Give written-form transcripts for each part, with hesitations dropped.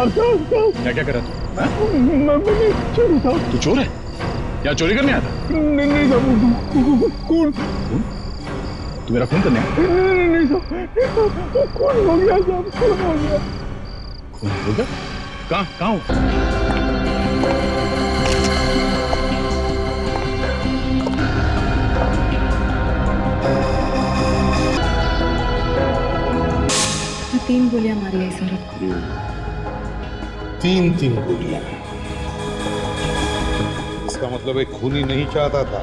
मार साहब। क्या क्या करा तू? मैं चोरी साहब। तू चोर है? क्या चोरी करने आया था? नहीं साहब, खून। तू मेरा खून करने आया? नहीं साहब, खून हो गया साहब, खून हो गया। खून हो गया? कहाँ हो? तीन गोलियां मारी है इस औरत को। तीन गोलियां। इसका मतलब एक खूनी नहीं चाहता था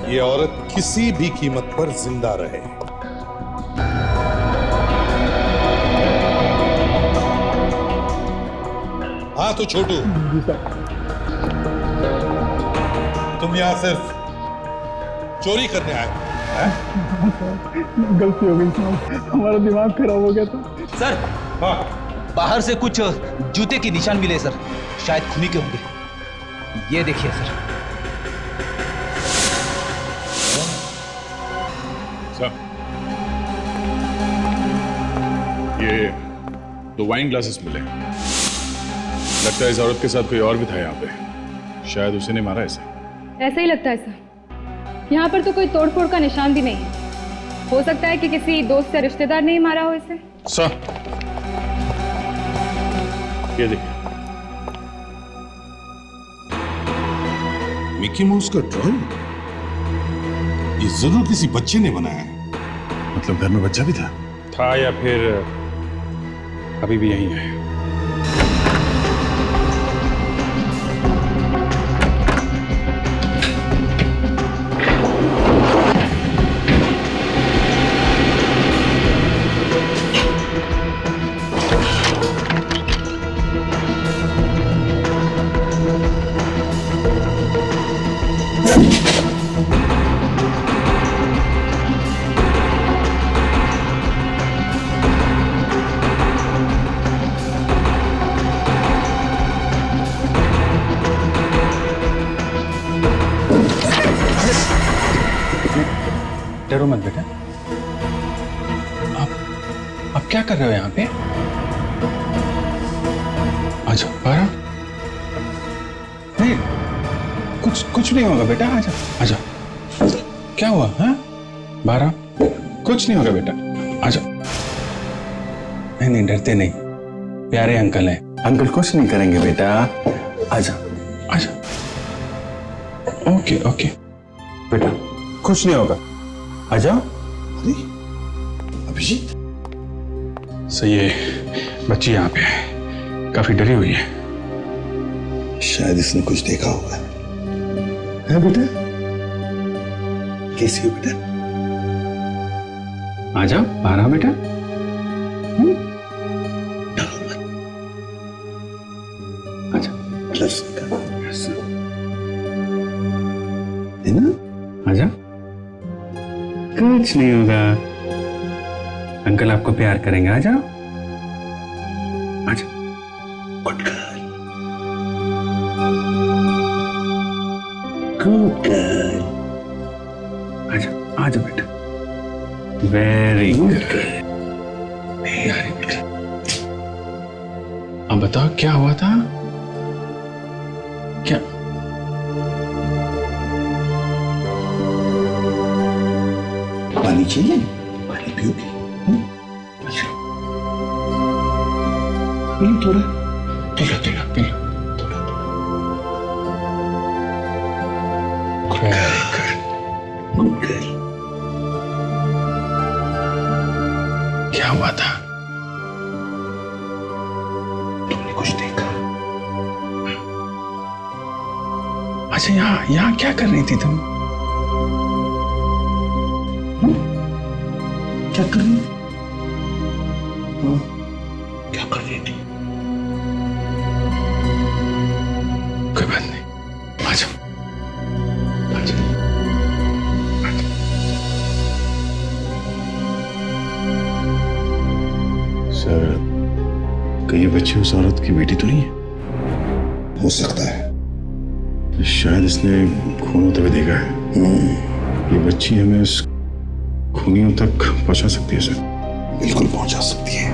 ये औरत किसी भी कीमत पर जिंदा रहे। हाँ तो छोटू, तुम यहां सिर्फ चोरी करने आए हो? गलती हो गई साहब, हमारा दिमाग खराब हो गया था। सर, हाँ। बाहर से कुछ जूते के निशान मिले सर, शायद खूनी के होंगे। ये देखिए सर। ये 2 वाइन ग्लासेस मिले। लगता है इस औरत के साथ कोई और भी था यहाँ पे। शायद उसी ने मारा इसे। ऐसा ही लगता है सर। यहाँ पर तो कोई तोड़फोड़ ka निशान भी नहीं है। हो सकता है कि किसी दोस्त या रिश्तेदार ने ही मारा हो इसे। सर, ये देखिए। मिकी माउस का ड्राइंग? ये जरूर किसी बच्चे ने बनाया है। मतलब घर में बच्चा भी था या फिर अभी भी यहीं है? डरो मत बेटा। आप क्या कर रहे हो यहाँ पे? आजा बारा। नहीं, कुछ नहीं होगा बेटा, आजा आजा। क्या हुआ? हाँ बारा, कुछ नहीं होगा बेटा, आजा। नहीं डरते नहीं, प्यारे अंकल हैं। अंकल कुछ नहीं करेंगे बेटा, आजा आजा। ओके बेटा, कुछ नहीं होगा, आ जाओ। अरे अभिजीत, सही है, बच्ची यहाँ पे है, काफी डरी हुई है। शायद इसने कुछ देखा होगा। है बेटा? कैसी हो बेटा? आ जाओ बारा बेटा। डरो मत। आजा प्लस है ना? आजा, कुछ नहीं होगा, अंकल आपको प्यार करेंगे। आ जाओ आजा। Good girl, good girl. आजा आजा बेटा, वेरी गुड। बेटा, अब बताओ क्या हुआ था? क्या पानी चाहिए? पानी पियोगी? थोड़ा पी लो। Good girl. क्या हुआ था? तुमने कुछ देखा? अच्छा, यहाँ क्या कर रही थी तुम? क्या कर रही? क्या कर रही थी? कोई बात नहीं, आ जाओ। सर, कहीं ये बच्ची उस औरत की बेटी तो नहीं है? हो सकता है। शायद इसने खून होते हुए देखा है। ये बच्ची हमें उस खूनियों तक पहुंचा सकती है सर। बिल्कुल पहुंचा सकती है।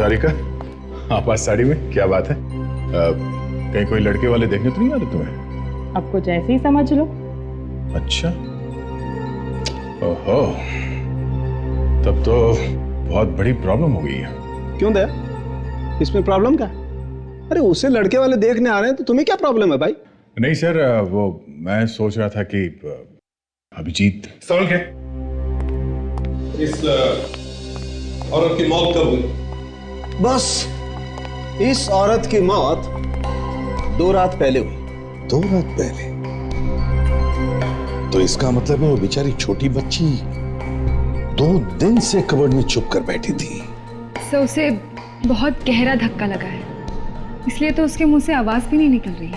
तारिका, आप आज साड़ी में, क्या बात है? कहीं कोई लड़के वाले देखने तो नहीं आ रहे तुम्हें? अब कुछ ऐसे ही समझ लो। अच्छा, ओहो, तब तो बहुत बड़ी प्रॉब्लम हो गई है। क्यों दया, इसमें प्रॉब्लम क्या? अरे उसे लड़के वाले देखने आ रहे हैं तो तुम्हें क्या प्रॉब्लम है भाई? नहीं सर, वो मैं सोच रहा था कि अभिजीत। समझ गए? इस औरत की मौत कब हुई? बस इस औरत की मौत 2 रात पहले हुई। 2 रात पहले? तो इसका मतलब है वो बेचारी छोटी बच्ची 2 दिन से कबर्ड में छुप कर बैठी थी। सर उसे बहुत गहरा धक्का लगा है, इसलिए तो उसके मुंह से आवाज भी नहीं निकल रही है।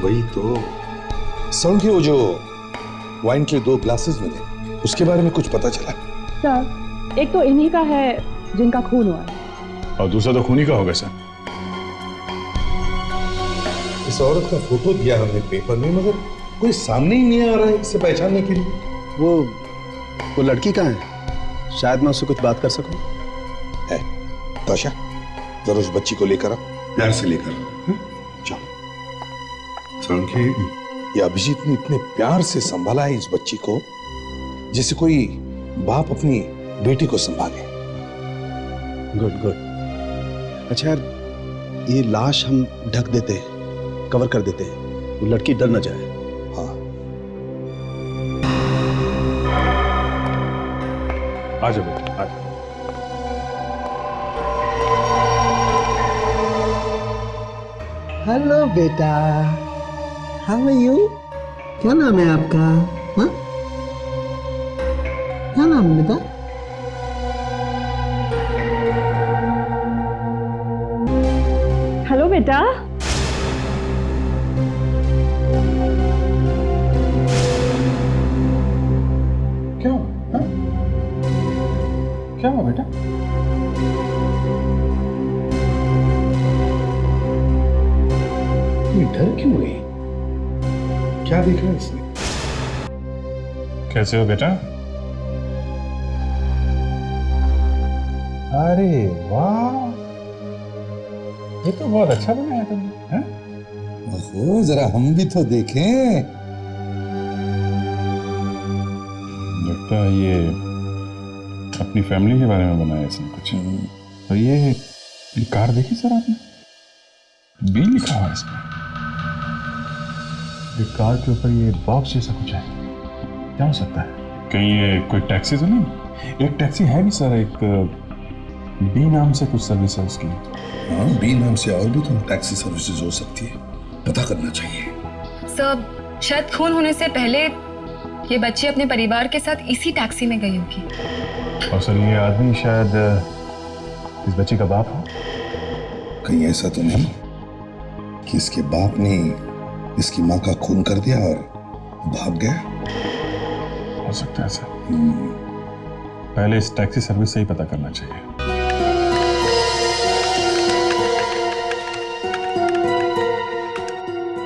वही तो। समझ गए, वो जो वाइन के 2 ग्लासेस मिले, उसके बारे में कुछ पता चला? सर एक तो इन्हीं का है जिनका खून हुआ है, और दूसरा तो खूनी का होगा सर। इस औरत का फोटो दिया हमने पेपर में, मगर कोई सामने ही नहीं आ रहा है इसे पहचानने के लिए। वो लड़की कहाँ है? शायद मैं उससे कुछ बात कर सकूं। है तोशा, जरा उस बच्ची को लेकर आओ, प्यार से लेकर आओ। जाओ। समझे, ये अभिजीत ने इतने प्यार से संभाला है इस बच्ची को, जैसे कोई बाप अपनी बेटी को संभाले। Good good. अच्छा यार, ये लाश हम ढक देते हैं, कवर कर देते हैं, वो लड़की डर न जाए। हाँ, आ जाओ बेटा, आ जाओ। हेलो बेटा, हाउ आर यू? क्या नाम है आपका? हाँ, क्या नाम है बेटा? हेलो बेटा। क्या हुआ? हाँ? क्या हुआ बेटा? ये डर क्यों गई? क्या देखा इसने? कैसे हो बेटा? अरे वाह, ये तो बहुत अच्छा बनाया तुमने। हैं? ओहो, जरा हम भी तो देखें। लगता है ये अपनी फैमिली के बारे में बनाया इसने कुछ। और ये कार देखी सर आपने? बी लिखा हुआ है इसमें। ये कार के ऊपर ये बॉक्स जैसा कुछ है, क्या हो सकता है? कहीं ये कोई टैक्सी तो नहीं? एक टैक्सी है भी सर, एक बी नाम से कुछ सर्विस है उसकी। हाँ, बी नाम से और भी तो टैक्सी सर्विसेज हो सकती है, पता करना चाहिए। सर शायद खून होने से पहले ये बच्ची अपने परिवार के साथ इसी टैक्सी में गई होगी। और सर ये आदमी शायद इस बच्ची का बाप हो। कहीं ऐसा तो नहीं कि इसके बाप ने इसकी माँ का खून कर दिया और भाग गया? हो सकता है सर, पहले इस टैक्सी सर्विस से ही पता करना चाहिए।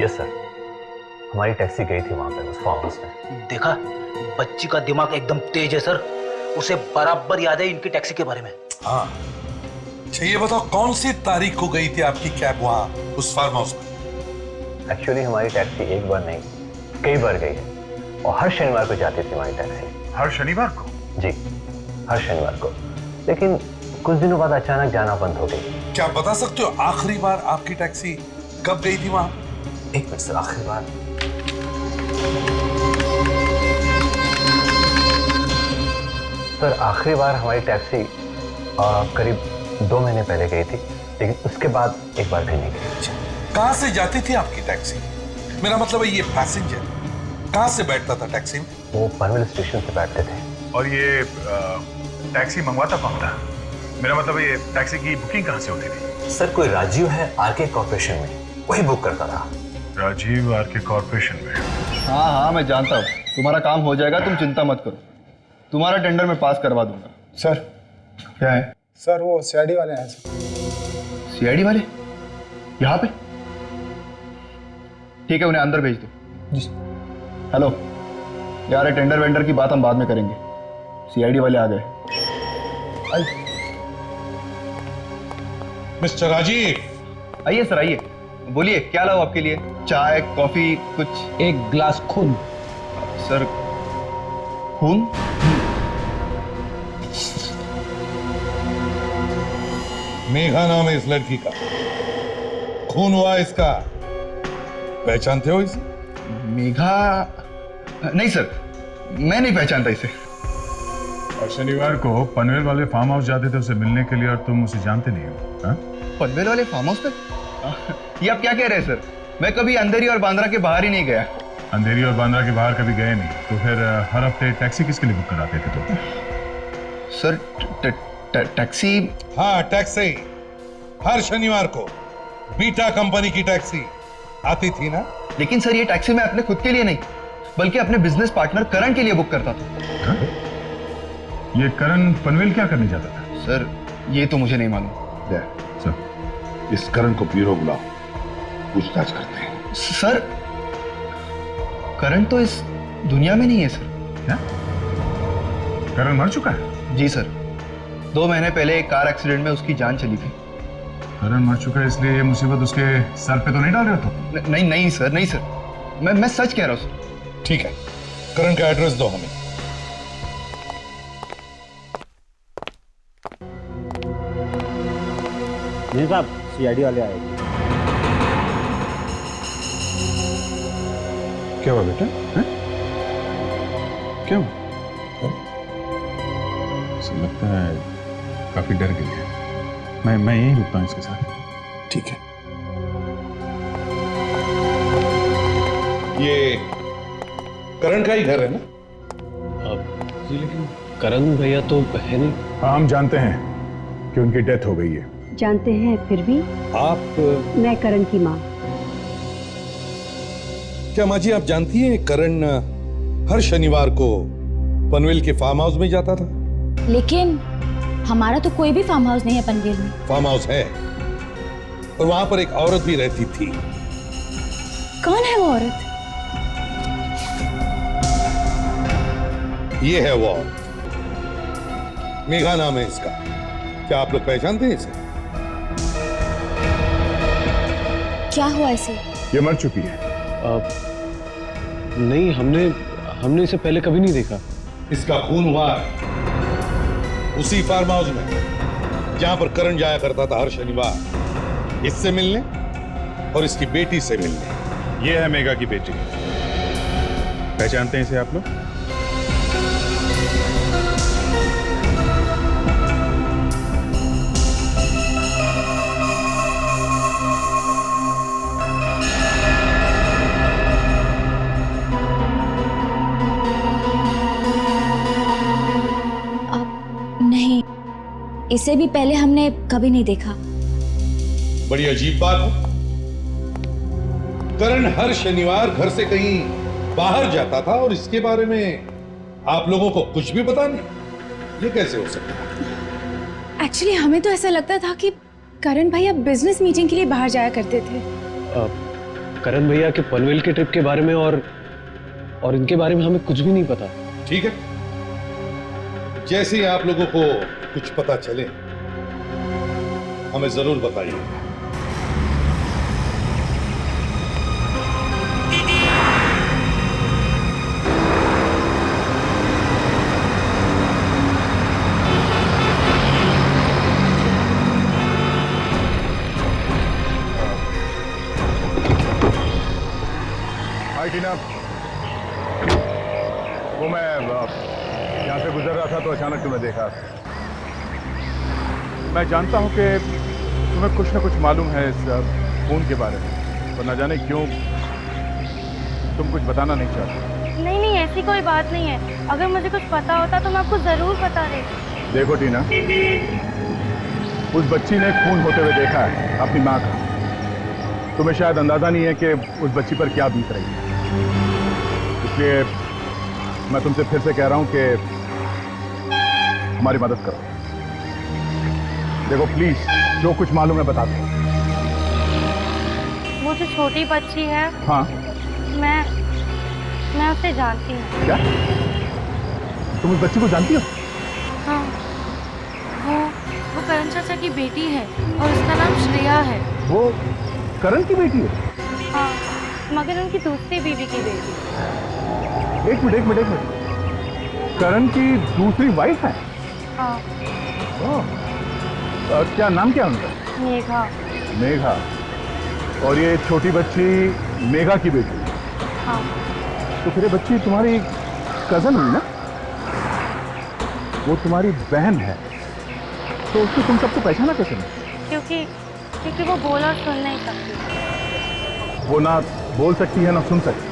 यस सर, हमारी टैक्सी गई थी वहां पे उस फार्म हाउस में। देखा, बच्ची का दिमाग एकदम तेज है सर, उसे बराबर याद है इनकी टैक्सी के बारे में। हाँ, अच्छा ये बताओ, कौन सी तारीख को गई थी आपकी कैब वहां उस फार्म हाउस में? एक्चुअली हमारी टैक्सी एक बार नहीं कई बार गई है, और हर शनिवार को जाती थी हमारी टैक्सी। हर शनिवार को? जी, हर शनिवार को, लेकिन कुछ दिनों बाद अचानक जाना बंद हो गई। क्या बता सकते हो आखिरी बार आपकी टैक्सी कब गई थी वहां? एक मिनट सर, आखिरी बार सर, आखिरी बार हमारी टैक्सी करीब 2 महीने पहले गई थी, लेकिन उसके बाद एक बार भी नहीं गई। कहां से जाती थी आपकी टैक्सी? मेरा मतलब है ये पैसेंजर कहां से बैठता था टैक्सी में? वो पनवेल स्टेशन से बैठते थे। और ये टैक्सी मंगवाता कौन था? मेरा मतलब ये टैक्सी की बुकिंग कहाँ से होती थी? सर कोई राजीव है आरके कॉर्पोरेशन में, वही बुक करता था। राजीव आरके कॉर्पोरेशन में? हाँ हाँ, मैं जानता हूँ, तुम्हारा काम हो जाएगा, तुम चिंता मत करो, तुम्हारा टेंडर मैं पास करवा दूंगा। सर क्या है? सर वो सीआईडी वाले हैं सर। सीआईडी वाले यहाँ पे? ठीक है, उन्हें अंदर भेज दो। जी। हेलो यार, टेंडर वेंडर की बात हम बाद में करेंगे, सीआईडी वाले आ गए। मिस्टर राजीव। आइए सर, आइए। बोलिए, क्या लाऊं आपके लिए? चाय, कॉफी, कुछ? एक ग्लास खून। सर, खून? मेघा नाम है इस लड़की का, खून हुआ इसका, पहचानते हो इसे? मेघा? नहीं सर, मैं नहीं पहचानता इसे। और शनिवार को पनवेल वाले फार्म हाउस जाते थे उसे मिलने के लिए और तुम उसे जानते नहीं हो? हाँ? पनवेल वाले फार्म हाउस पे? ये आप क्या कह रहे हैं सर? मैं कभी अंधेरी और बांद्रा के बाहर ही नहीं गया। अंधेरी और बांद्रा के बाहर कभी गए नहीं तो फिर हर हफ्ते टैक्सी किसके लिए बुक कराते थे तुम? Sir, taxi? हाँ, टैक्सी। हर शनिवार को बीटा कंपनी की टैक्सी आती थी ना। लेकिन सर, ये टैक्सी मैं अपने खुद के लिए नहीं बल्कि अपने बिजनेस पार्टनर करण के लिए बुक करता था। हाँ? ये करण पनवेल क्या करने जाता था? सर, ये तो मुझे नहीं मालूम। सर, इस करण को ब्यूरो बुलाओ, पूछताछ करते हैं। सर, करण तो इस दुनिया में नहीं है सर। क्या? करण मर चुका है? जी सर, 2 महीने पहले एक कार एक्सीडेंट में उसकी जान चली गई। करण मर चुका है इसलिए ये मुसीबत उसके सर पे तो नहीं डाल रहे हो तुम? नहीं सर, नहीं सर, मैं सच कह रहा हूँ सर। ठीक है, करण का एड्रेस दो हमें। नहीं साहब, सीआईडी वाले आए। क्या हुआ बेटा? है? क्या हुआ? ऐसा लगता है काफी डर गई है। मैं यहीं रुकता हूँ इसके साथ। ठीक है। ये करण का ही घर है ना? जी, लेकिन करण भैया तो है नहीं। हाँ, हम जानते हैं कि उनकी डेथ हो गई है। जानते हैं, फिर भी आप? मैं करण की माँ। क्या माँ जी आप जानती हैं करण हर शनिवार को पनवेल के फार्म हाउस में जाता था? लेकिन हमारा तो कोई भी फार्म हाउस नहीं है पनवेल में। फार्म हाउस है और वहां पर एक औरत भी रहती थी। कौन है वो औरत? ये है वो औरत, मेघा नाम है इसका। क्या आप लोग पहचानते हैं इसे? क्या हुआ इसे? ये मर चुकी है। नहीं, हमने इसे पहले कभी नहीं देखा। इसका खून हुआ है उसी फार्म हाउस में जहां पर करण जाया करता था हर शनिवार, इससे मिलने और इसकी बेटी से मिलने। ये है मेघा की बेटी। पहचानते हैं इसे आप लोग? नहीं, इसे भी पहले हमने कभी नहीं देखा। बड़ी अजीब बात है, करण हर शनिवार घर से कहीं बाहर जाता था और इसके बारे में आप लोगों को कुछ भी पता नहीं। ये कैसे हो सकता है? एक्चुअली हमें तो ऐसा लगता था कि करण भैया बिजनेस मीटिंग के लिए बाहर जाया करते थे। करण भैया के पनवेल के ट्रिप के बारे में और इनके बारे में हमें कुछ भी नहीं पता। ठीक है, जैसे ही आप लोगों को कुछ पता चले हमें जरूर बताइए। हाय टीना, वो मैं यहाँ से गुजर रहा था तो अचानक तुम्हें देखा। मैं जानता हूँ कि तुम्हें कुछ ना कुछ मालूम है इस खून के बारे में, पर न जाने क्यों तुम कुछ बताना नहीं चाहते। नहीं, ऐसी कोई बात नहीं है। अगर मुझे कुछ पता होता तो मैं आपको जरूर बता देती। देखो टीना, उस बच्ची ने खून होते हुए देखा है अपनी माँ का। तुम्हें शायद अंदाजा नहीं है कि उस बच्ची पर क्या बीत रही है, इसलिए मैं तुमसे फिर से कह रहा हूं कि हमारी मदद करो। देखो प्लीज, जो कुछ मालूम है बता दो। वो जो छोटी बच्ची है, हाँ, मैं उसे जानती हूँ। क्या तुम उस बच्ची को जानती हो? हाँ, वो करण चाचा की की बेटी है और उसका नाम श्रेया है। वो करण की बेटी है? हाँ, मगर उनकी दूसरी बीवी की बेटी। एक मिनट। करण की दूसरी वाइफ है? हाँ। क्या नाम क्या उनका? मेघा। मेघा। और ये छोटी बच्ची मेघा की बेटी? हाँ। तो फिर ये बच्ची तुम्हारी कजन हुई ना? वो तुम्हारी बहन है, तो उसको तुम सबको पहचाना कैसे नहीं? क्योंकि वो बोल और सुन नहीं सकती। वो ना बोल सकती है ना सुन सकती।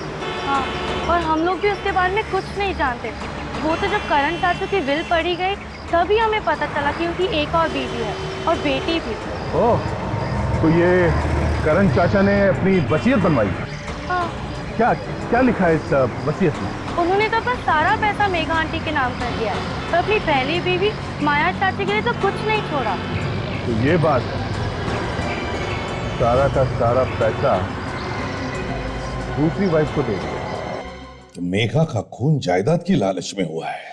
हाँ, और हम लोग भी उसके बारे में कुछ नहीं जानते। वो तो जब करण चाचू की विल पड़ी गई तभी हमें पता चला कि उनकी एक और बीवी है और बेटी भी। ओह, तो ये करण चाचा ने अपनी वसीयत बनवाई? हाँ। क्या लिखा है इस वसीयत में? उन्होंने तो अपना सारा पैसा मेघा आंटी के नाम कर दिया है, तो अपनी पहली बीवी माया चाची के लिए तो कुछ नहीं छोड़ा। तो ये बात है, सारा का सारा पैसा दूसरी वाइफ को दे दिया। तो मेघा का खून जायदाद की लालच में हुआ है।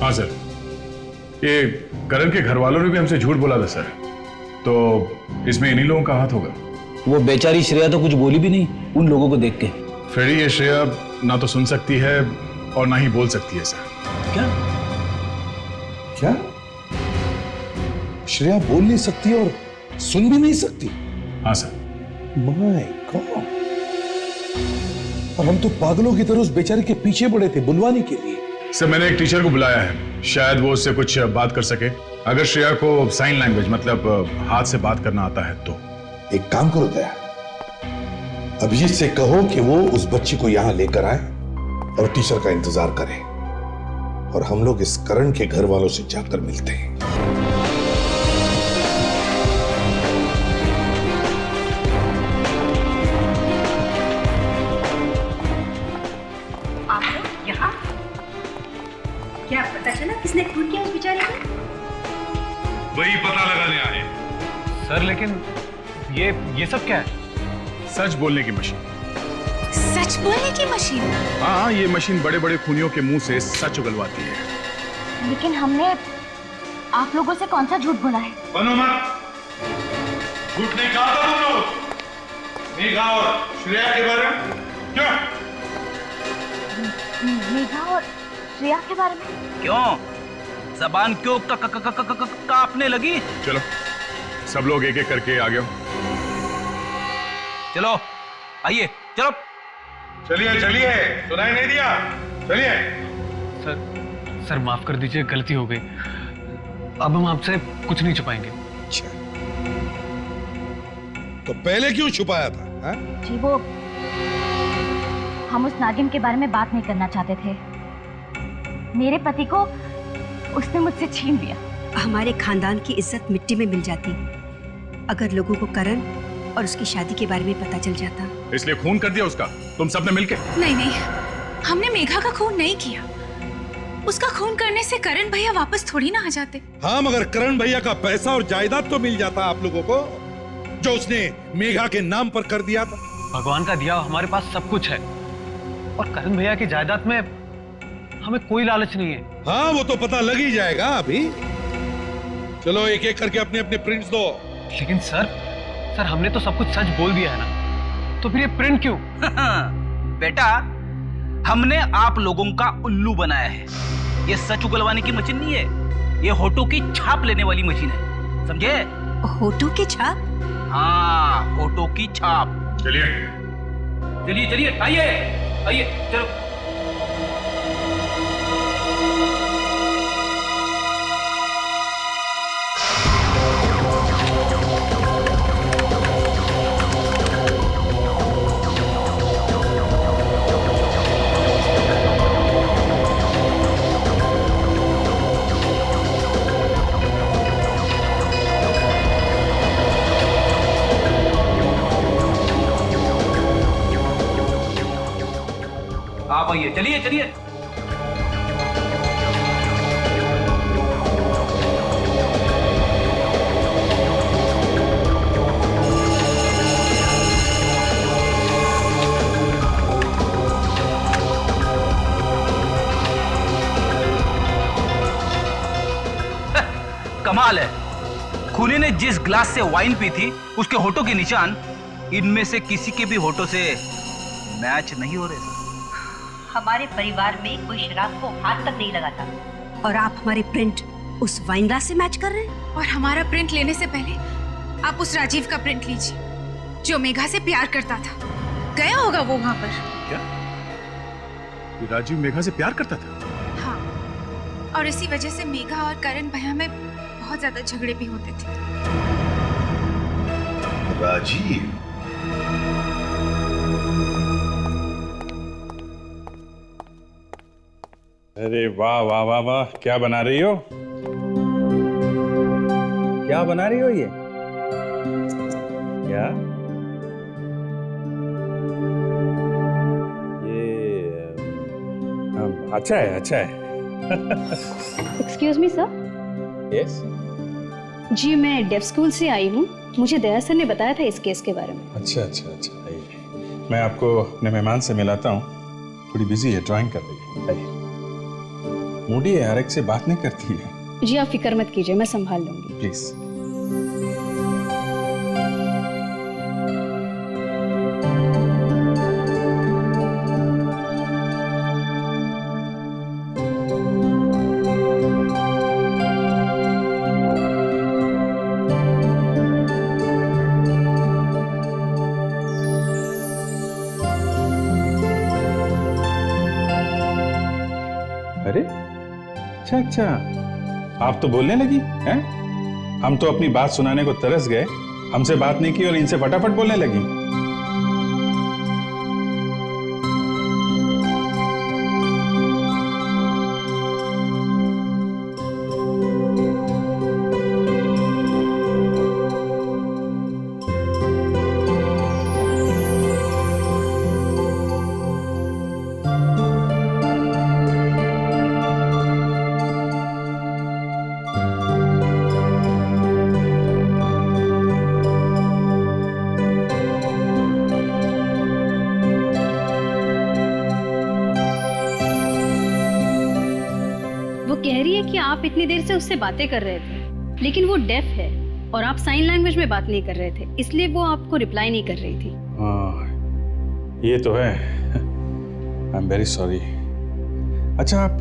हाँ सर, ये करण के घर वालों ने भी हमसे झूठ बोला था सर, तो इसमें इन्हीं लोगों का हाथ होगा। वो बेचारी श्रेया तो कुछ बोली भी नहीं उन लोगों को देख के। फ्रेडी, ये श्रेया ना तो सुन सकती है और ना ही बोल सकती है सर। क्या? श्रेया बोल नहीं सकती और सुन भी नहीं सकती? हाँ सर। माय गॉड, और हम तो पागलों की तरह उस बेचारे के पीछे पड़े थे बुलवाने के लिए। सर, मैंने एक टीचर को बुलाया है, शायद वो उससे कुछ बात कर सके। अगर श्रेया को साइन लैंग्वेज मतलब हाथ से बात करना आता है तो। एक काम करो दया, अभिजीत से कहो कि वो उस बच्ची को यहां लेकर आए और टीचर का इंतजार करे, और हम लोग इस करण के घर वालों से जाकर मिलते हैं। आप लोग यहाँ? क्या पता चला किसने खून किया उस बेचारे को? वही पता लगाने आए। सर लेकिन ये सब क्या है? सच बोलने की मशीन। सच बोलने की मशीन? हाँ, ये मशीन बड़े बड़े खूनियों के मुंह से सच उगलवाती है। लेकिन हमने आप लोगों से कौन सा झूठ बोला है? बनो मत, झूठ नहीं कहा था तुम लोग मेघा और श्रेया के बारे में। क्यों? मेघा और श्रेया के बारे में? क्यों? जबान क्यों कांपने लगी? चलो सब लोग एक एक करके आ गए। चलो आइए, चलो चलिए, सुनाई नहीं दिया, चलिए। सर माफ कर दीजिए, गलती हो गई। अब हम आपसे कुछ नहीं छुपाएंगे। अच्छा, तो पहले क्यों छुपाया था? हा? जी वो हम उस नागिन के बारे में बात नहीं करना चाहते थे। मेरे पति को उसने मुझसे छीन लिया। हमारे खानदान की इज्जत मिट्टी में मिल जाती अगर लोगों को करण और उसकी शादी के बारे में पता चल जाता। इसलिए खून कर दिया उसका तुम सबने मिलके? नहीं, हमने मेघा का खून नहीं किया। उसका खून करने से करण भैया वापस थोड़ी ना आ जाते। हाँ, मगर करण भैया का पैसा और जायदाद तो मिल जाता आप लोगों को, जो उसने मेघा के नाम पर कर दिया था। भगवान का दिया हमारे पास सब कुछ है, और करण भैया की जायदाद में हमें कोई लालच नहीं है। हाँ, वो तो पता लग ही जाएगा अभी। चलो एक एक करके अपने अपने प्रिंट्स दो। लेकिन सर हमने तो सब कुछ सच बोल दिया है ना, तो फिर ये प्रिंट क्यों? बेटा, हमने आप लोगों का उल्लू बनाया है। ये सच उगलवाने की मशीन नहीं है, ये होठों की छाप लेने वाली मशीन है, समझे? होठों की छाप? हाँ, होठों की छाप। चलिए, आइए, चलो। आप आइए, चलिए। कमाल है, खूनी ने जिस ग्लास से वाइन पी थी उसके होठों के निशान इनमें से किसी के भी होठों से मैच नहीं हो रहे सर। हमारे परिवार में कोई शराब को हाथ तक नहीं लगा था और आप हमारे प्रिंट उस वाइन ग्लास से मैच कर रहे हैं। और हमारा प्रिंट लेने से पहले आप उस राजीव का प्रिंट लीजिए जो मेघा से प्यार करता था। गया होगा वो वहां पर। क्या ये राजीव मेघा से प्यार करता था? हाँ, और इसी वजह से मेघा और करण भैया में बहुत ज्यादा झगड़े भी होते थे। राजीव, अरे वाह वाह वाह वाह, क्या बना रही हो? क्या बना रही हो ये? क्या ये? अच्छा है, अच्छा है। Excuse me sir. यस। जी मैं डेफ स्कूल से आई हूँ, मुझे दया सर ने बताया था इस केस के बारे में। अच्छा अच्छा अच्छा, आइए। मैं आपको अपने मेहमान से मिलाता हूँ, थोड़ी बिजी है, ड्राइंग कर रही है। आइए। मूडी है, हर एक से बात नहीं करती है। जी आप फिक्र मत कीजिए, मैं संभाल लूंगी। प्लीज। अरे अच्छा अच्छा, आप तो बोलने लगी हैं? हम तो अपनी बात सुनाने को तरस गए, हमसे बात नहीं की और इनसे फटाफट बोलने लगी। कह रही है कि आप इतनी देर से उससे बातें कर रहे थे, लेकिन वो डेफ है और आप साइन लैंग्वेज में बात नहीं कर रहे थे, इसलिए वो आपको रिप्लाई नहीं कर रही थी। हाँ, ये तो है। I am very sorry. अच्छा, आप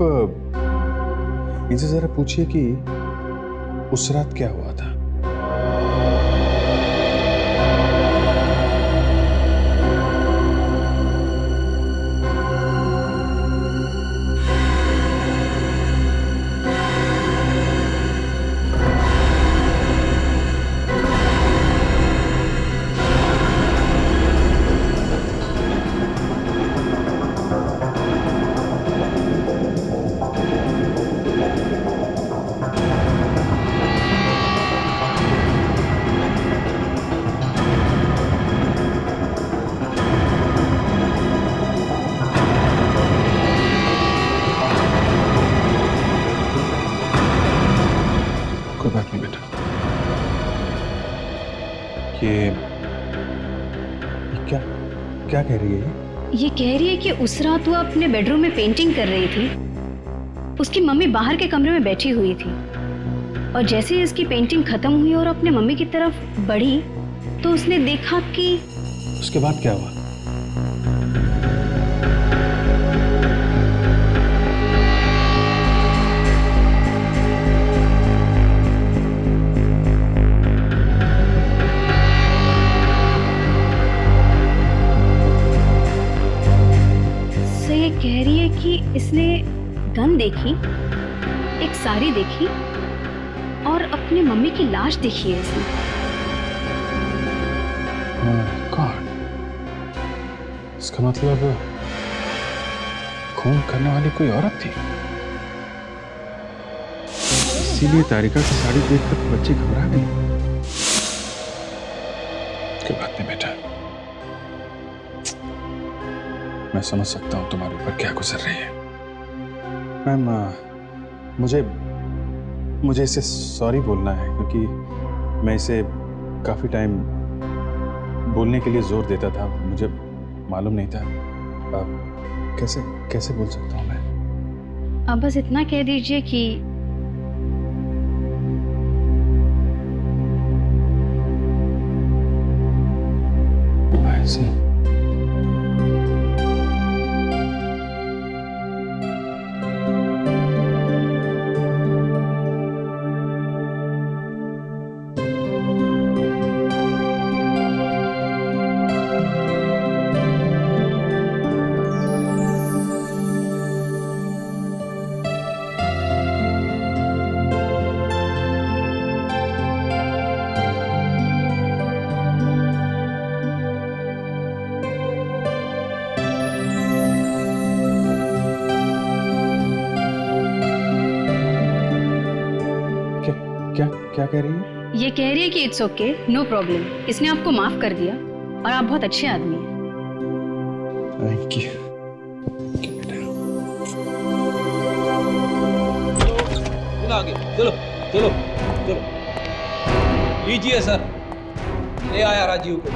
इनसे जरा पूछिए कि उस रात क्या हुआ था। कोई बात नहीं बेटा। ये क्या क्या कह रही है ये कह रही है कि उस रात वो अपने बेडरूम में पेंटिंग कर रही थी, उसकी मम्मी बाहर के कमरे में बैठी हुई थी और जैसे ही इसकी पेंटिंग खत्म हुई और अपने मम्मी की तरफ बढ़ी तो उसने देखा कि उसके बाद क्या हुआ? कह रही है कि इसने गन देखी, एक साड़ी देखी और अपनी मम्मी की लाश देखी है इसने। गॉड, इसका मतलब खून करने वाली कोई औरत थी। इसीलिए तारिका की साड़ी देखकर बच्ची घबरा गई। कोई बात नहीं बेटा, मैं समझ सकता हूं तुम्हारे ऊपर क्या गुजर रही है। मैम, मुझे इसे सॉरी बोलना है क्योंकि मैं इसे काफी टाइम बोलने के लिए जोर देता था, मुझे मालूम नहीं था। कैसे बोल सकता हूं मैं? आप बस इतना कह दीजिए कि कैसे? क्या कह रही है? ये कह रही है कि इट्स ओके, नो प्रॉब्लम, इसने आपको माफ कर दिया और आप बहुत अच्छे आदमी हैं। Thank you. आगे चलो चलो चलो, लीजिए सर, ले आया राजीव को।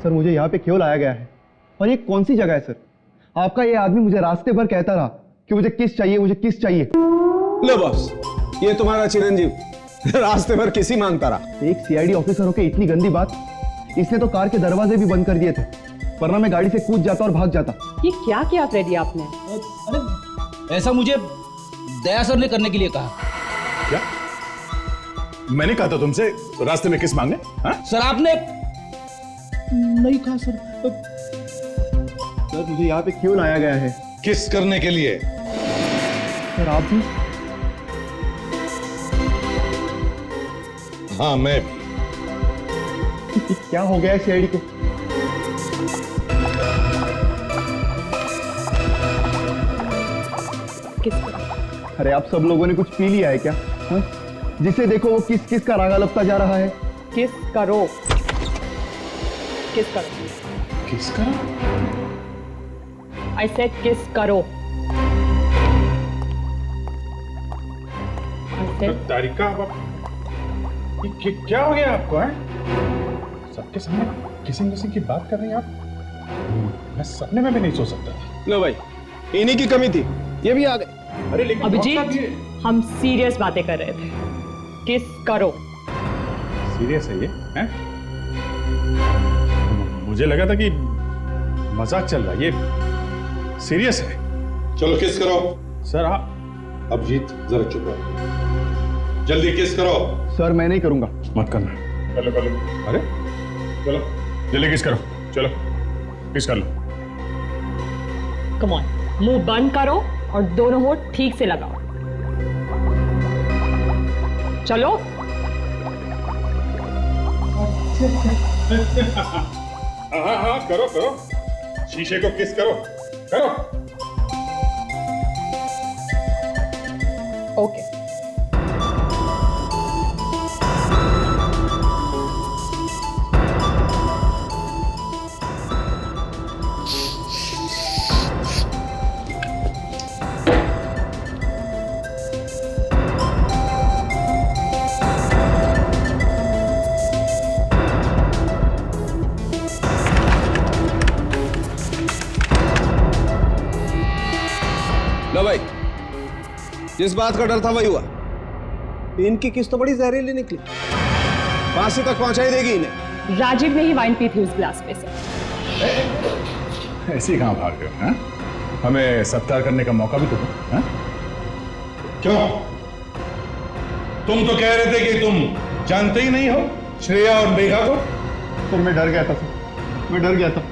सर मुझे यहाँ पे क्यों लाया गया है और ये कौन सी जगह है सर? आपका ये आदमी मुझे रास्ते भर कहता रहा कि मुझे किस चाहिए, मुझे किस चाहिए। लो बॉस, ये तुम्हारा चिरंजीव रास्ते भर किसी मांगता रहा। एक सीआईडी ऑफिसर होके इतनी गंदी बात। इसने तो कार के दरवाजे भी बंद कर दिए थे, वरना मैं गाड़ी से कूद जाता और भाग जाता। ये क्या किया फ्रेडी आपने? अरे ऐसा मुझे दया सर ने करने के लिए कहा। क्या? मैंने कहा था तुमसे रास्ते में किस मांगने? हाँ? सर आपने नहीं कहा सर। सर मुझे यहाँ पे क्यों लाया गया है? किस करने के लिए? सर आप भी? हाँ मैं भी। क्या हो गया है सीआईडी को? किस? अरे आप सब लोगों ने कुछ पी लिया है क्या? हाँ? जिसे देखो वो किस किस का रागा लगता जा रहा है। किस करो, किस करो, किस करो? आई सेड किस करो। तारिका, क्या हो गया आपको? है सबके सामने किसिंग की बात कर रही हैं आप? मैं सपने में भी नहीं सोच सकता था। लो भाई, इन्हीं की कमी थी, ये भी आ गए। अरे लेकिन अभिजीत, हम सीरियस बातें कर रहे थे। किस करो। सीरियस है ये? हैं? मुझे लगा था कि मजाक चल रहा है, ये सीरियस है। चलो किस करो। सर आप अभिजीत जरा चुप रहो, जल्दी किस करो। सर मैं नहीं करूंगा। मत करना। चलो चलो, अरे चलो जल्दी किस करो, चलो किस कर लो। कम ऑन, मुंह बंद करो और दोनों होंठ ठीक से लगाओ। चलो। हाँ हाँ करो करो, शीशे को किस करो, करो। ओके। लो भाई, जिस बात का डर था वही हुआ। इनकी किस्त तो बड़ी जहरीली निकली, फांसी तक पहुंचा ही देगी इन्हें। राजीव ने ही वाइन पी थी उस गिलास में से। ऐसी कहां भाग रहे हो? हैं? हमें सत्कार करने का मौका भी तो दो। हैं? क्यों? तुम तो कह रहे थे कि तुम जानते ही नहीं हो श्रेया और मेघा को। सर मैं डर गया था सर, मैं डर गया था।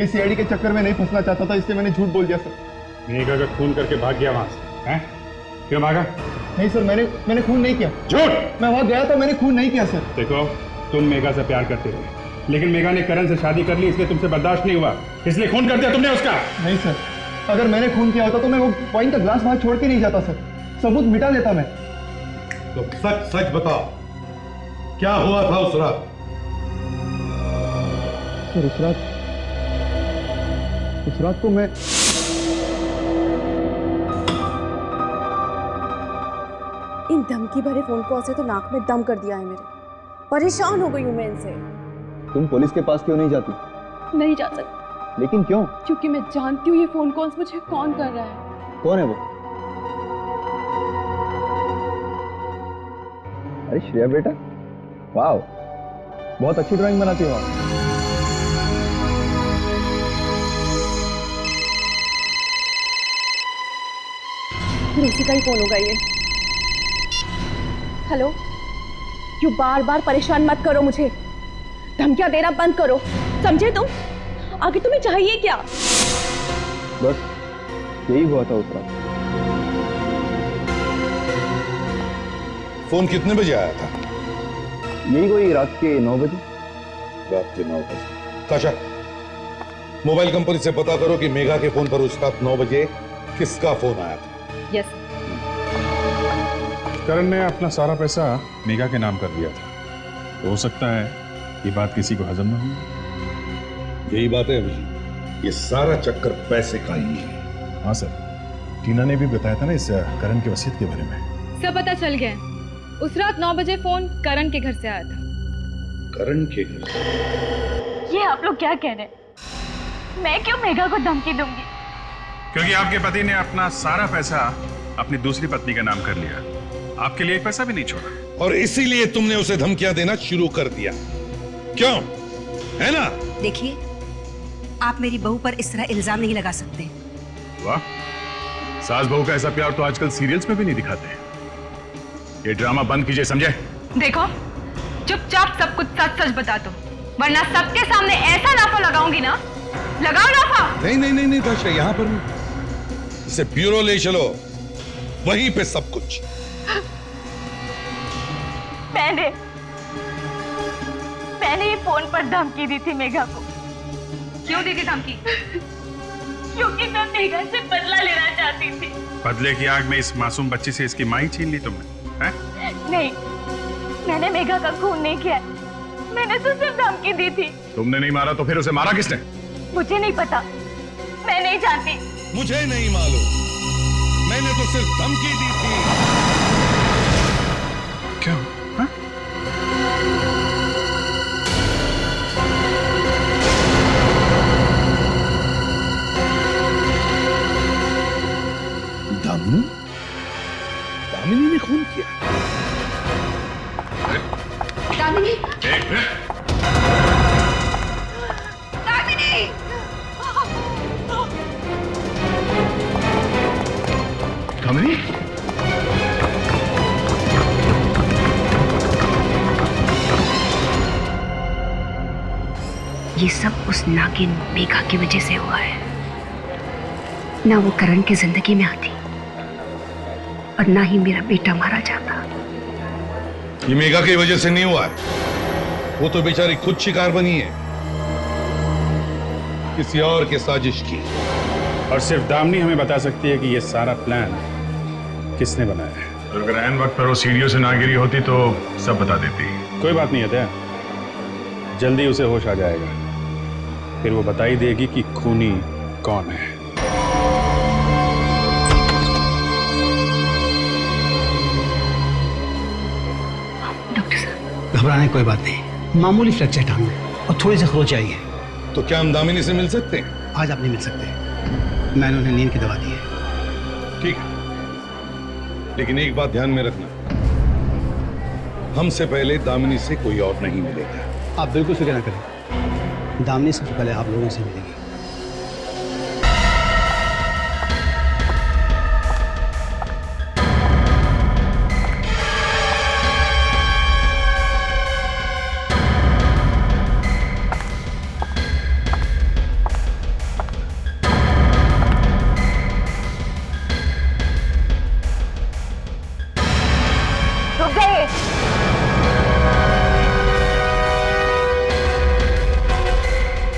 इस सीआईडी के चक्कर में नहीं फंसना चाहता था, इसलिए मैंने झूठ बोल दिया सर। मेघा का खून करके भाग गया वहां से? हैं? क्यों भागा? नहीं सर, मैंने खून नहीं किया। झूठ! मैं वहां गया था, मैंने खून नहीं किया सर। देखो, तुम मेघा से प्यार करते थे, लेकिन मेघा ने करण से शादी कर ली, इसलिए तुमसे बर्दाश्त नहीं हुआ, इसलिए खून कर दिया तुमने उसका। नहीं सर, अगर मैंने खून किया होता तो मैं वो वाइन का ग्लास वहां छोड़ के नहीं जाता सर, सबूत मिटा देता मैं। तो सच सच बताओ, क्या हुआ था उस रात? सर उस रात को मैं इन धमकी भरे फोन कॉल से तो नाक में दम कर दिया है मेरे। परेशान हो गई हूँ मैं इनसे। तुम पुलिस के पास क्यों नहीं जाती? नहीं जा सकती। लेकिन क्यों? क्योंकि मैं जानती हूँ ये फोन कॉल्स मुझे कौन कर रहा है। कौन है वो? अरे श्रेया बेटा, वाह, बहुत अच्छी ड्राइंग बनाती हो आप। फिर उसी का ही फोन होगा ये। हेलो, यू बार बार परेशान मत करो मुझे, धमकियां देना बंद करो, समझे तुम? आगे तुम्हें चाहिए क्या? बस यही हुआ था उस रात। फोन कितने बजे आया था? यही कोई रात के 9 बजे। रात के 9 बजे। काशा, मोबाइल कंपनी से पता करो कि मेघा के फोन पर उस रात 9 बजे किसका फोन आया था। यस। करण ने अपना सारा पैसा मेघा के नाम कर दिया था, तो हो सकता है ये बात किसी को हजम न हो। यही बात है अभिजीत, ये सारा चक्कर पैसे का ही है। हाँ सर, टीना ने भी बताया था ना इस करण की वसीयत के बारे में। सब पता चल गया। उस रात 9 बजे फोन करण के घर से आया था। करण के घर से? ये आप लोग क्या कह रहे हैं? मैं क्यों मेघा को धमकी दूंगी? क्योंकि आपके पति ने अपना सारा पैसा अपनी दूसरी पत्नी का नाम कर लिया, आपके लिए एक पैसा भी नहीं छोड़ा। और इसीलिए तुमने उसे धमकियां देना शुरू कर दिया, क्यों? है ना? देखिए, आप मेरी बहू पर इस तरह इल्जाम नहीं लगा सकते। वाह, सास बहू का ऐसा प्यार तो आजकल सीरियल्स में भी नहीं दिखाते। ये ड्रामा बंद कीजिए, समझे? देखो, चुपचाप सब कुछ सच सच बता दो, वरना सबके सामने ऐसा लाफा लगाऊंगी ना। लगाओ लाफा। नहीं नहीं नहीं नहीं काशा, यहां पर नहीं, इसे ब्यूरो ले चलो, वहीं पे सब कुछ। मैंने ये फोन पर धमकी दी थी मेघा को। क्यों दी थी धमकी? क्योंकि मैं मेघा से बदला लेना चाहती थी। बदले की आग में इस मासूम बच्ची से इसकी मां ही छीन ली तुमने, हैं? नहीं, मैंने मेघा का खून नहीं किया, मैंने तो सिर्फ धमकी दी थी। तुमने नहीं मारा तो फिर उसे मारा किसने? मुझे नहीं पता, मैं नहीं जानती। मुझे नहीं मालूम, मैंने तो सिर्फ धमकी दी थी। क्यों? हाँ? दामिनी? दामिनी ने खून किया? दामिनी, दामिनी? ये सब उस नागिन मेघा की वजह से हुआ है। ना वो करण की जिंदगी में आती और ना ही मेरा बेटा मारा जाता। ये मेघा की वजह से नहीं हुआ है, वो तो बेचारी खुद शिकार बनी है किसी और के साजिश की। और सिर्फ दामिनी हमें बता सकती है कि ये सारा प्लान किसने बनाया है। और अगर ऐन वक्त पर वो सीढ़ियों से ना गिरी होती तो सब बता देती। कोई बात नहीं है, जल्दी उसे होश आ जाएगा, फिर वो बता ही देगी कि खूनी कौन है। डॉक्टर साहब, घबराने की कोई बात नहीं, मामूली फ्रैक्चर टांग में और थोड़ी सी खरोच आई है। तो क्या हम दामिनी से मिल सकते हैं? आज आप नहीं मिल सकते, मैंने उन्हें नींद की दवा दी है। ठीक है, लेकिन एक बात ध्यान में रखना, हमसे पहले दामिनी से कोई और नहीं मिलेगा। आप बिल्कुल फिक्र ना करें, दामिनी सबसे पहले आप लोगों से मिलेगी।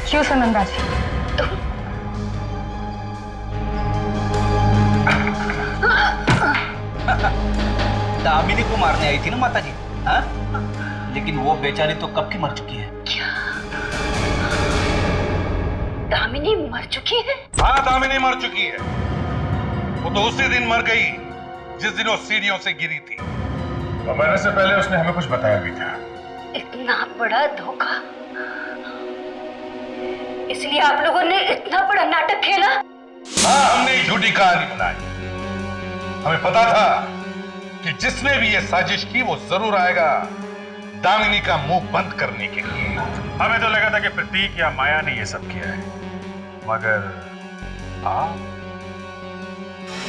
क्यों सुनंदा जी? दामिनी को मारने आई थी ना माता जी, हाँ? लेकिन वो बेचारी तो कब की मर चुकी है। क्या दामिनी मर चुकी है? हाँ, दामिनी मर चुकी है। वो तो उसी दिन मर गई जिस दिन वो सीढ़ियों से गिरी थी। और मरने से पहले उसने हमें कुछ बताया भी था। इतना बड़ा धोखा, इसलिए आप लोगों ने इतना बड़ा नाटक खेला? हाँ, हमने एक झूठी कहानी बनाई। हमें पता था कि जिसने भी ये साजिश की वो जरूर आएगा दामिनी का मुंह बंद करने के लिए। हमें तो लगा था कि प्रतीक या माया ने ये सब किया है, मगर आप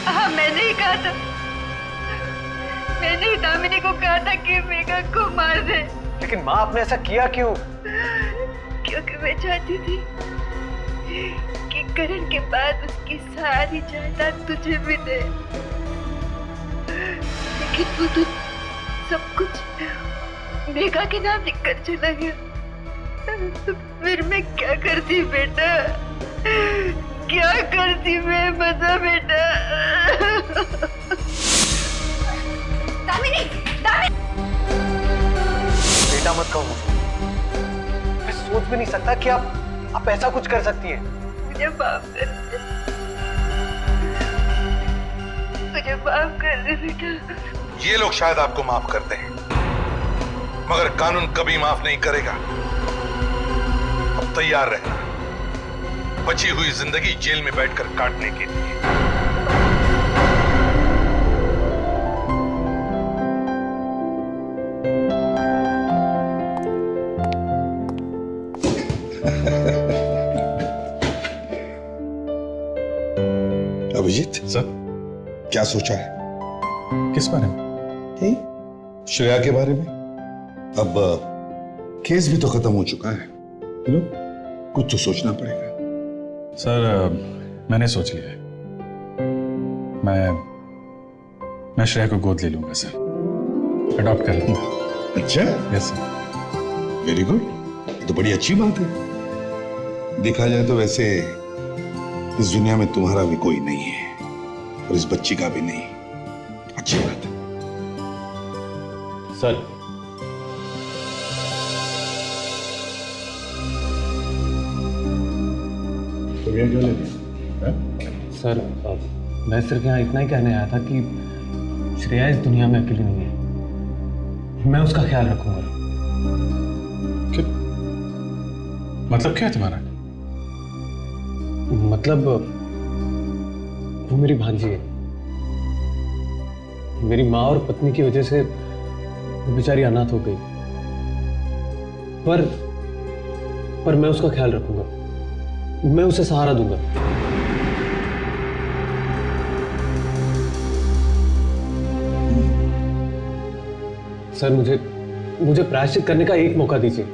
हाँ, मैंने ही कहा था, मैंने ही दामिनी को कहा था कि मेघा को मार दे। लेकिन माँ, आपने ऐसा किया क्यों? क्योंकि मैं चाहती थी कि करण के बाद उसकी सारी जायदाद तुझे मिले, लेकिन वो तो सब कुछ मेघा के नाम लिखकर चला गया। फिर मैं क्या करती बेटा, क्या करती मैं, बता बेटा। दामिनी, दामिनी। बेटा मत कहो मुझे, मैं सोच भी नहीं सकता कि आप ऐसा कुछ कर सकती हैं। मुझे माफ कर दे, मुझे माफ कर दे बेटा। ये लोग शायद आपको माफ करते हैं, मगर कानून कभी माफ नहीं करेगा। अब तैयार रहना बची हुई जिंदगी जेल में बैठकर काटने के लिए। अभिजीत सर, क्या सोचा है? किस बारे में? श्रेया के बारे में। अब केस भी तो खत्म हो चुका है, कुछ तो सोचना पड़ेगा। सर, मैंने सोच लिया है। मैं श्रेया को गोद ले लूंगा सर, अडॉप्ट कर लूंगा। अच्छा, यस सर। वेरी गुड, तो बड़ी अच्छी बात है। देखा जाए तो वैसे इस दुनिया में तुम्हारा भी कोई नहीं है और इस बच्ची का भी नहीं। अच्छी बात है सर। सर, मैं सिर्फ यहाँ इतना ही कहने आया था कि श्रेया इस दुनिया में अकेली नहीं है, मैं उसका ख्याल रखूंगा। मतलब क्या है तुम्हारा? मतलब वो मेरी भांजी है। मेरी माँ और पत्नी की वजह से वो बेचारी अनाथ हो गई, पर मैं उसका ख्याल रखूंगा, मैं उसे सहारा दूंगा। सर, मुझे प्रायश्चित करने का एक मौका दीजिए।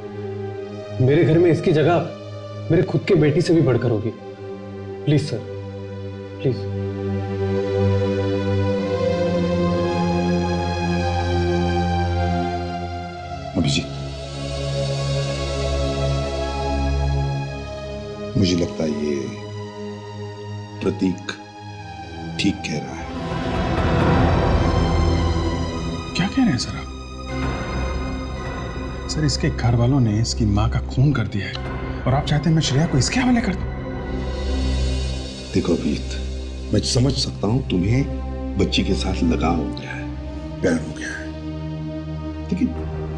मेरे घर में इसकी जगह मेरे खुद के बेटी से भी बढ़कर होगी। Please sir, please. अभिजीत, मुझे लगता है ये प्रतीक ठीक कह रहा है। क्या कह रहे हैं सर आप? सर, इसके घर वालों ने इसकी मां का खून कर दिया है और आप चाहते हैं मैं श्रेया को इसके हवाले कर दूं? देखो अभिजीत, मैं समझ सकता हूं तुम्हें बच्ची के साथ लगाव हो गया है, प्यार हो गया है, लेकिन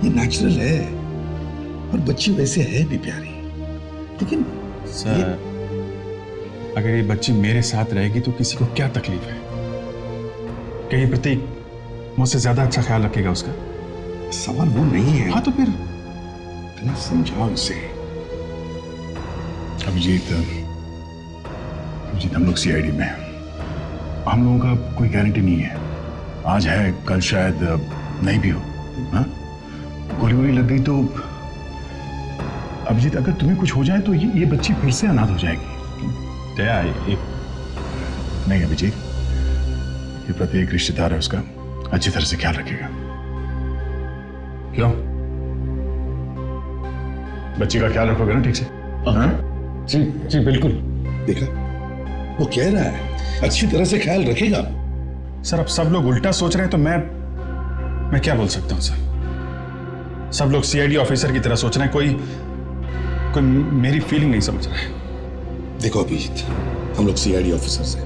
ये नेचुरल है और बच्ची वैसे है भी प्यारी। लेकिन सर, अगर ये बच्ची मेरे साथ रहेगी तो किसी को क्या तकलीफ है? कहीं प्रतीक मुझसे ज्यादा अच्छा ख्याल रखेगा उसका? सवाल वो नहीं है। हाँ, तो फिर समझाओ इसे। अभिजीत, हम लोग सीआईडी में हैं। हम लोगों का कोई गारंटी नहीं है, आज है कल शायद नहीं भी हो। हाँ, गोली वोली लग गई तो अभिजीत, अगर तुम्हें कुछ हो जाए तो ये बच्ची फिर से अनाथ हो जाएगी। दया नहीं अभिजीत, ये प्रत्येक रिश्तेदार है उसका अच्छी तरह से ख्याल रखेगा। क्यों? बच्ची का ख्याल रखोगे ना ठीक से? हाँ? जी जी बिल्कुल। देखा, वो कह रहा है अच्छी तरह से ख्याल रखेगा। सर, अब सब लोग उल्टा सोच रहे हैं तो मैं क्या बोल सकता हूं सर? सब लोग सीआईडी ऑफिसर की तरह सोच रहे हैं, कोई मेरी फीलिंग नहीं समझ रहा है। देखो अभिजीत, हम लोग सीआईडी ऑफिसर्स हैं,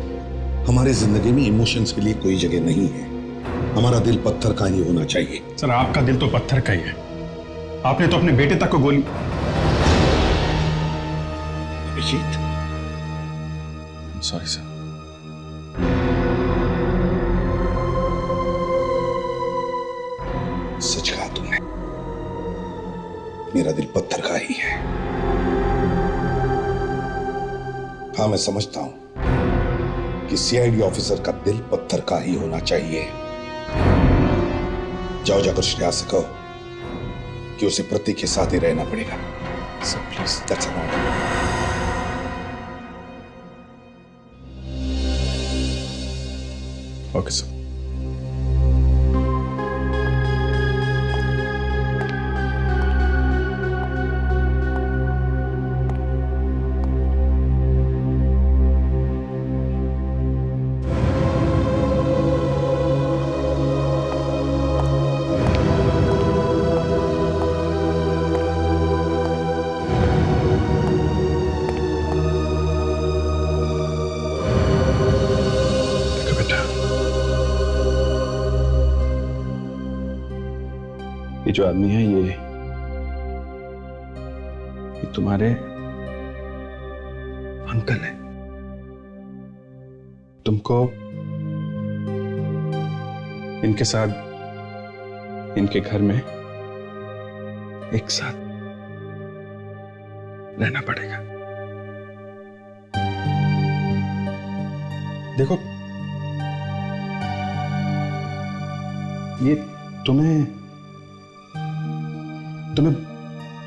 हमारे जिंदगी में इमोशंस के लिए कोई जगह नहीं है। हमारा दिल पत्थर का ही होना चाहिए। सर, आपका दिल तो पत्थर का ही है। आपने तो अपने बेटे तक को गोली। Abhijit, sorry sir. सच कहा तुमने, मेरा दिल पत्थर का ही है। हाँ, मैं समझता हूं कि सीआईडी ऑफिसर का दिल पत्थर का ही होना चाहिए। जाओ जाकर श्रेया से कहो कि उसे प्रतीक के साथ ही रहना पड़ेगा। Sir please, that's an order. Okay sir. ये जो आदमी है ये तुम्हारे अंकल है। तुमको इनके साथ इनके घर में एक साथ रहना पड़ेगा। देखो, ये तुम्हें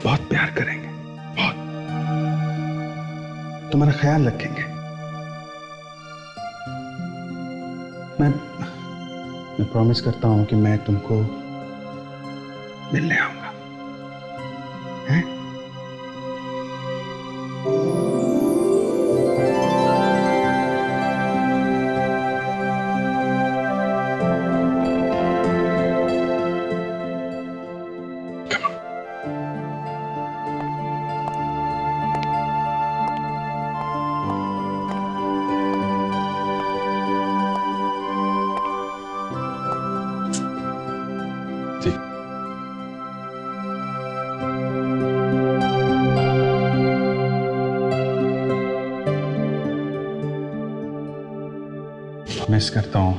बहुत प्यार करेंगे, बहुत तुम्हारा ख्याल रखेंगे। मैं प्रॉमिस करता हूं कि मैं तुमको मिलने आऊंगा। हैं? मिस करता हूं।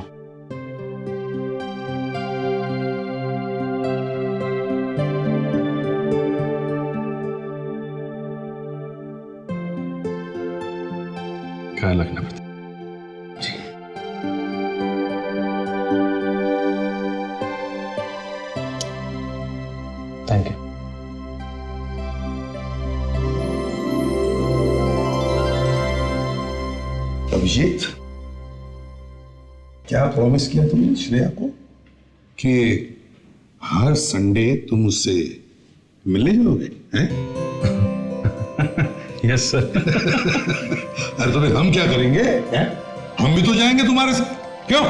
ख्याल रखना पड़ता जी। Thank you. अभिजीत, क्या प्रॉमिस किया तुमने श्रेया को कि हर संडे तुम उससे मिलने जाओगे? हैं? Yes sir. अरे तो हम क्या करेंगे? हैं? हम भी तो जाएंगे तुम्हारे साथ, क्यों?